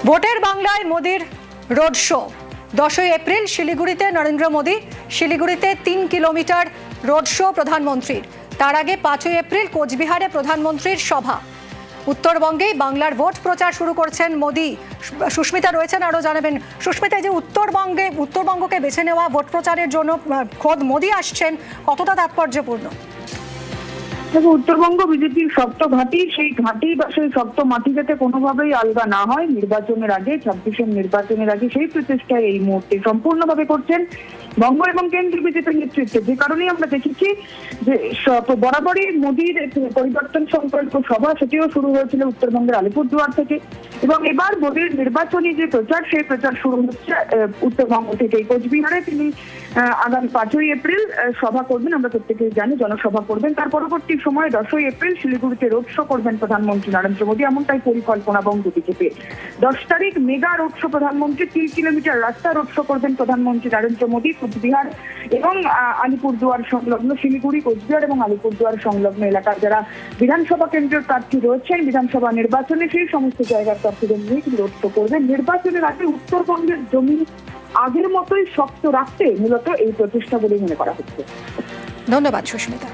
ভোটের বাংলায় মোদির রোড শো। 10ই এপ্রিল শিলিগুড়িতে নরেন্দ্র মোদি, শিলিগুড়িতে 3 কিলোমিটার রোড শো প্রধানমন্ত্রীর। তার আগে 5ই এপ্রিল কোচবিহারে প্রধানমন্ত্রীর সভা। উত্তরবঙ্গে বাংলার ভোট প্রচার শুরু করছেন মোদি। সুস্মিতা রয়েছেন, আরো জানাবেন। সুস্মিতা, যে উত্তরবঙ্গকে বেছে নেওয়া ভোট প্রচারের জন্য খোদ মোদি আসছেন, কতটা তাৎপর্যপূর্ণ? উত্তরবঙ্গ বিজেপির শক্ত ঘাঁটি, সেই ঘাঁটি বা সেই শক্ত মাটি যাতে কোনোভাবেই আলগা না হয় নির্বাচনের আগে, 26 নির্বাচনের আগে, সেই প্রচেষ্টায় এই মুহূর্তে সম্পূর্ণভাবে করছেন বঙ্গ এবং কেন্দ্রীয় বিজেপির নেতৃত্বে। যে কারণেই আমরা দেখেছি যে বরাবরই মোদির পরিবর্তন সংকল্প সভা, সেটিও শুরু হয়েছিল উত্তরবঙ্গের আলিপুরদুয়ার থেকে, এবং এবার মোদির নির্বাচনী যে প্রচার, সেই প্রচার শুরু হচ্ছে উত্তরবঙ্গ থেকে। কোচবিহারে তিনি আগামী 5ই এপ্রিল সভা করবেন, আমরা প্রত্যেকেই জানি, জনসভা করবেন। তার পরবর্তী সময়ে 10ই এপ্রিল শিলিগুড়িতে রোড শো করবেন প্রধানমন্ত্রী নরেন্দ্র মোদী, এমনটাই পরিকল্পনা বঙ্গ বিজেপি। 10 তারিখ মেগা রোড শো প্রধানমন্ত্রী, 3 কিলোমিটার রাস্তা রোড শো করবেন প্রধানমন্ত্রী নরেন্দ্র মোদী কোচবিহার এবং আলিপুরদুয়ার সংলগ্ন, শিলিগুড়ি, কোচবিহার এবং আলিপুরদুয়ার সংলগ্ন এলাকার যারা বিধানসভা কেন্দ্রের প্রার্থী রয়েছেন বিধানসভা নির্বাচনে, সেই সমস্ত জায়গার প্রার্থীদের নিয়ে তিনি রোড শো করবেন। নির্বাচনের আগে উত্তরবঙ্গের জমি আগের মতোই শক্ত রাখতে মূলত এই প্রচেষ্টা বলে মনে করা হচ্ছে। ধন্যবাদ সুস্মিতা।